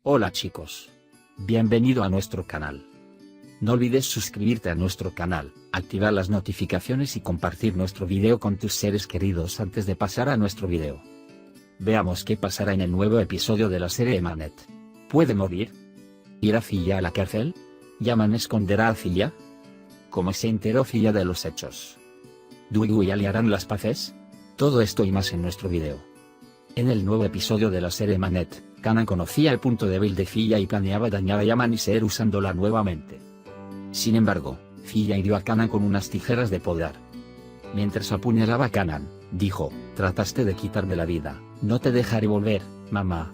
Hola chicos. Bienvenido a nuestro canal. No olvides suscribirte a nuestro canal, activar las notificaciones y compartir nuestro video con tus seres queridos antes de pasar a nuestro video. Veamos qué pasará en el nuevo episodio de la serie Emanet. ¿Puede morir? ¿Irá Filla a la cárcel? ¿Yaman esconderá a Filla? ¿Cómo se enteró Filla de los hechos? ¿Duigu y Ali harán las paces? Todo esto y más en nuestro video. En el nuevo episodio de la serie Emanet, Kanan conocía el punto débil de Filla y planeaba dañar a Yaman y Seher usándola nuevamente. Sin embargo, Filla hirió a Kanan con unas tijeras de podar. Mientras apuñalaba a Kanan, dijo: "Trataste de quitarme la vida, no te dejaré volver, mamá".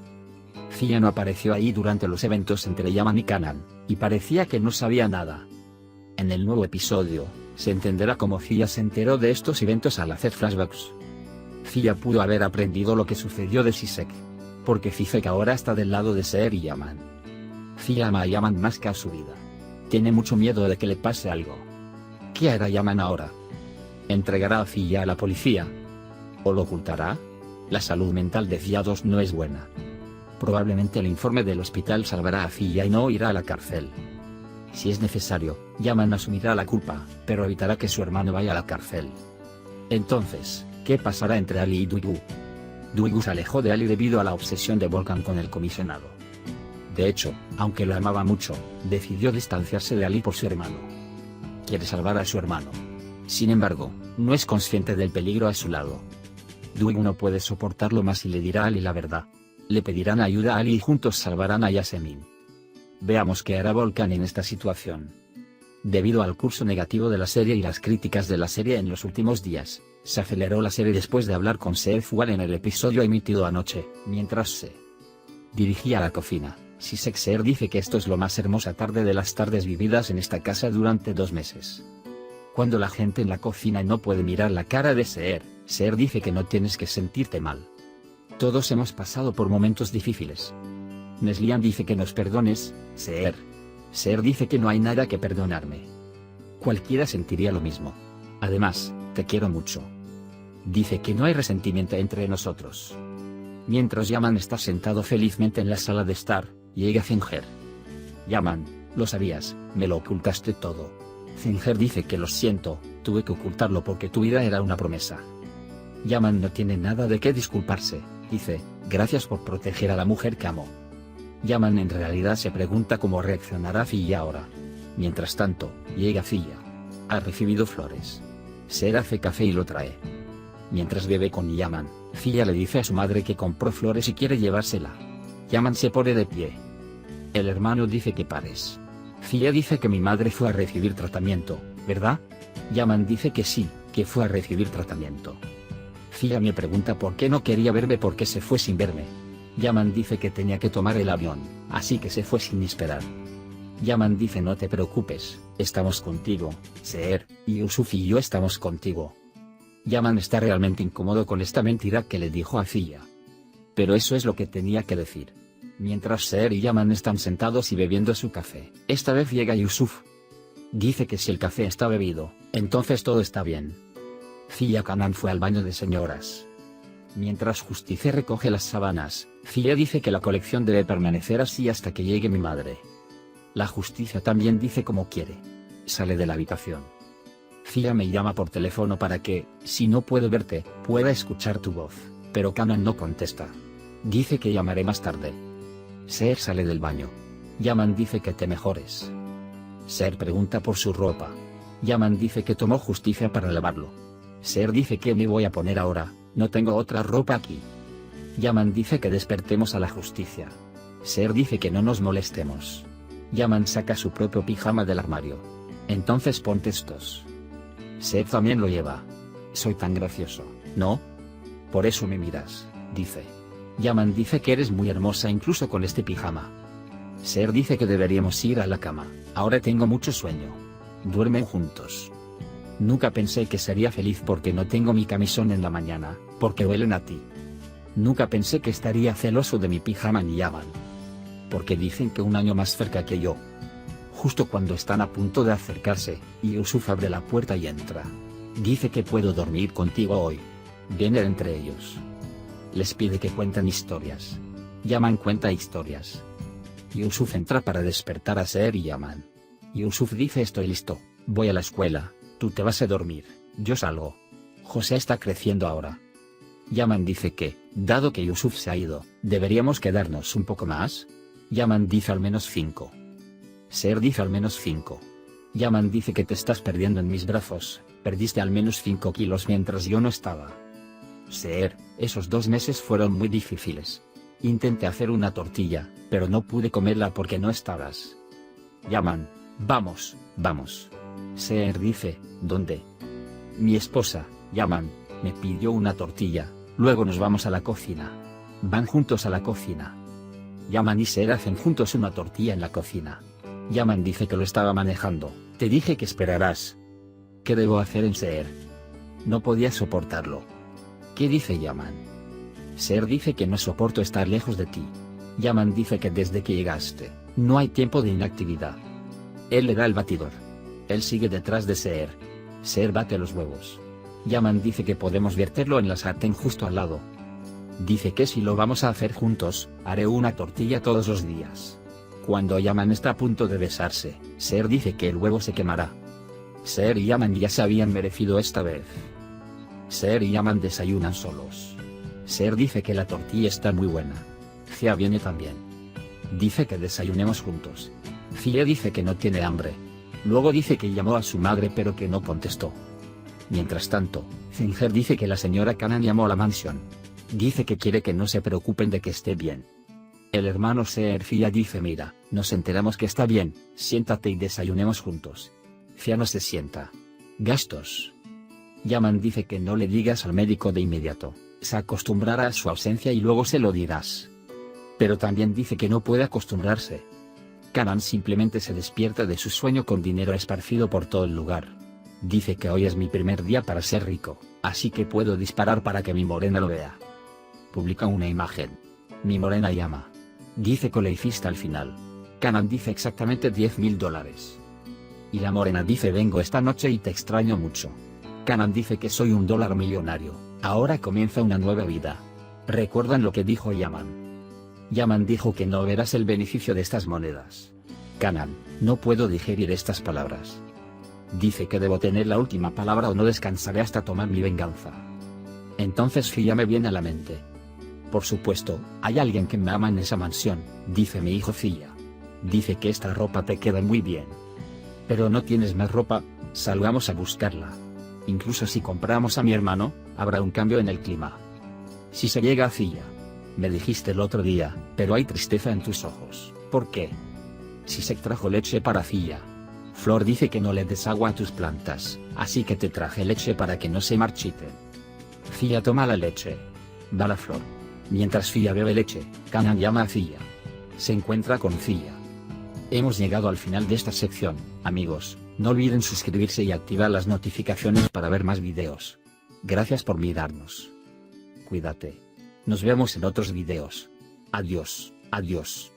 Filla no apareció ahí durante los eventos entre Yaman y Kanan, y parecía que no sabía nada. En el nuevo episodio, se entenderá cómo Filla se enteró de estos eventos al hacer flashbacks. Filla pudo haber aprendido lo que sucedió de Sisek, porque Sisek ahora está del lado de Seher y Yaman. Filla ama a Yaman más que a su vida. Tiene mucho miedo de que le pase algo. ¿Qué hará Yaman ahora? ¿Entregará a Filla a la policía? ¿O lo ocultará? La salud mental de Filla 2 no es buena. Probablemente el informe del hospital salvará a Filla y no irá a la cárcel. Si es necesario, Yaman asumirá la culpa, pero evitará que su hermano vaya a la cárcel. Entonces, ¿qué pasará entre Ali y Duigu? Duigu se alejó de Ali debido a la obsesión de Volkan con el comisionado. De hecho, aunque lo amaba mucho, decidió distanciarse de Ali por su hermano. Quiere salvar a su hermano. Sin embargo, no es consciente del peligro a su lado. Duigu no puede soportarlo más y le dirá a Ali la verdad. Le pedirán ayuda a Ali y juntos salvarán a Yasemin. Veamos qué hará Volkan en esta situación. Debido al curso negativo de la serie y las críticas de la serie en los últimos días, se aceleró la serie después de hablar con Seher Fual en el episodio emitido anoche, mientras se dirigía a la cocina. Seher dice que esto es lo más hermosa tarde de las tardes vividas en esta casa durante 2 meses. Cuando la gente en la cocina no puede mirar la cara de Seher dice que no tienes que sentirte mal. Todos hemos pasado por momentos difíciles. Neslihan dice que nos perdones, Seher. Seher dice que no hay nada que perdonarme. Cualquiera sentiría lo mismo. Además, te quiero mucho. Dice que no hay resentimiento entre nosotros. Mientras Yaman está sentado felizmente en la sala de estar, llega Zinger. Yaman, lo sabías, me lo ocultaste todo. Zinger dice que lo siento, tuve que ocultarlo porque tu vida era una promesa. Yaman no tiene nada de qué disculparse, dice, gracias por proteger a la mujer que amo. Yaman en realidad se pregunta cómo reaccionará Filla ahora. Mientras tanto, llega Filla. Ha recibido flores. Seher hace café y lo trae. Mientras bebe con Yaman, Filla le dice a su madre que compró flores y quiere llevársela. Yaman se pone de pie. El hermano dice que pares. Filla dice que mi madre fue a recibir tratamiento, ¿verdad? Yaman dice que sí, que fue a recibir tratamiento. Filla me pregunta por qué no quería verme porque se fue sin verme. Yaman dice que tenía que tomar el avión, así que se fue sin esperar. Yaman dice no te preocupes, estamos contigo, Seher, y Yusuf y yo estamos contigo. Yaman está realmente incómodo con esta mentira que le dijo a Filla. Pero eso es lo que tenía que decir. Mientras Seher y Yaman están sentados y bebiendo su café, esta vez llega Yusuf. Dice que si el café está bebido, entonces todo está bien. Filla Kanan fue al baño de señoras. Mientras Justicia recoge las sábanas, Filla dice que la colección debe permanecer así hasta que llegue mi madre. La Justicia también dice como quiere. Sale de la habitación. Filla me llama por teléfono para que, si no puedo verte, pueda escuchar tu voz, pero Kanan no contesta. Dice que llamaré más tarde. Seher sale del baño. Yaman dice que te mejores. Seher pregunta por su ropa. Yaman dice que tomó Justicia para lavarlo. Seher dice que me voy a poner ahora, no tengo otra ropa aquí. Yaman dice que despertemos a la Justicia. Seher dice que no nos molestemos. Yaman saca su propio pijama del armario. Entonces ponte estos. Seher también lo lleva. Soy tan gracioso, ¿no? Por eso me miras, dice. Yaman dice que eres muy hermosa incluso con este pijama. Seher dice que deberíamos ir a la cama, ahora tengo mucho sueño. Duermen juntos. Nunca pensé que sería feliz porque no tengo mi camisón en la mañana, porque huelen a ti. Nunca pensé que estaría celoso de mi pijama ni Yaman. Porque dicen que un año más cerca que yo. Justo cuando están a punto de acercarse, Yusuf abre la puerta y entra. Dice que puedo dormir contigo hoy. Viene entre ellos. Les pide que cuenten historias. Yaman cuenta historias. Yusuf entra para despertar a Seher y Yaman. Yusuf dice: estoy listo, voy a la escuela, tú te vas a dormir, yo salgo. José está creciendo ahora. Yaman dice que, dado que Yusuf se ha ido, deberíamos quedarnos un poco más. Yaman dice al menos 5. Seher dice al menos 5. Yaman dice que te estás perdiendo en mis brazos, perdiste al menos 5 kilos mientras yo no estaba. Seher, esos 2 meses fueron muy difíciles. Intenté hacer una tortilla, pero no pude comerla porque no estabas. Yaman, vamos, vamos. Seher dice, ¿dónde? Mi esposa, Yaman, me pidió una tortilla, luego nos vamos a la cocina. Van juntos a la cocina. Yaman y Seher hacen juntos una tortilla en la cocina. Yaman dice que lo estaba manejando, te dije que esperarás. ¿Qué debo hacer en Seher? No podía soportarlo. ¿Qué dice Yaman? Seher dice que no soporto estar lejos de ti. Yaman dice que desde que llegaste, no hay tiempo de inactividad. Él le da el batidor. Él sigue detrás de Seher. Seher bate los huevos. Yaman dice que podemos verterlo en la sartén justo al lado. Dice que si lo vamos a hacer juntos, haré una tortilla todos los días. Cuando Yaman está a punto de besarse, Seher dice que el huevo se quemará. Seher y Yaman ya se habían merecido esta vez. Seher y Yaman desayunan solos. Seher dice que la tortilla está muy buena. Fia viene también. Dice que desayunemos juntos. Fia dice que no tiene hambre. Luego dice que llamó a su madre pero que no contestó. Mientras tanto, Zinger dice que la señora Canaan llamó a la mansión. Dice que quiere que no se preocupen de que esté bien. El hermano Seher Fia dice: mira, nos enteramos que está bien, siéntate y desayunemos juntos. Fia no se sienta. Gastos. Yaman dice que no le digas al médico de inmediato, se acostumbrará a su ausencia y luego se lo dirás. Pero también dice que no puede acostumbrarse. Canaan simplemente se despierta de su sueño con dinero esparcido por todo el lugar. Dice que hoy es mi primer día para ser rico, así que puedo disparar para que mi morena lo vea. Publica una imagen. Mi morena llama. Dice colecista al final. Canaan dice exactamente $10.000. Y la morena dice: vengo esta noche y te extraño mucho. Canaan dice que soy $1 millonario, ahora comienza una nueva vida. ¿Recuerdan lo que dijo Yaman? Yaman dijo que no verás el beneficio de estas monedas. Canaan, no puedo digerir estas palabras. Dice que debo tener la última palabra o no descansaré hasta tomar mi venganza. Entonces Fia me viene a la mente. Por supuesto, hay alguien que me ama en esa mansión, dice mi hijo Fia. Dice que esta ropa te queda muy bien. Pero no tienes más ropa, salgamos a buscarla. Incluso si compramos a mi hermano, habrá un cambio en el clima. Si se llega a Fia. Me dijiste el otro día, pero hay tristeza en tus ojos, ¿por qué? Si se trajo leche para Fia. Flor dice que no le des agua a tus plantas, así que te traje leche para que no se marchiten. Fia toma la leche. Va la flor. Mientras Fia bebe leche, Canaan llama a Fia. Se encuentra con Fia. Hemos llegado al final de esta sección, amigos, no olviden suscribirse y activar las notificaciones para ver más videos. Gracias por mirarnos. Cuídate. Nos vemos en otros videos. Adiós, adiós.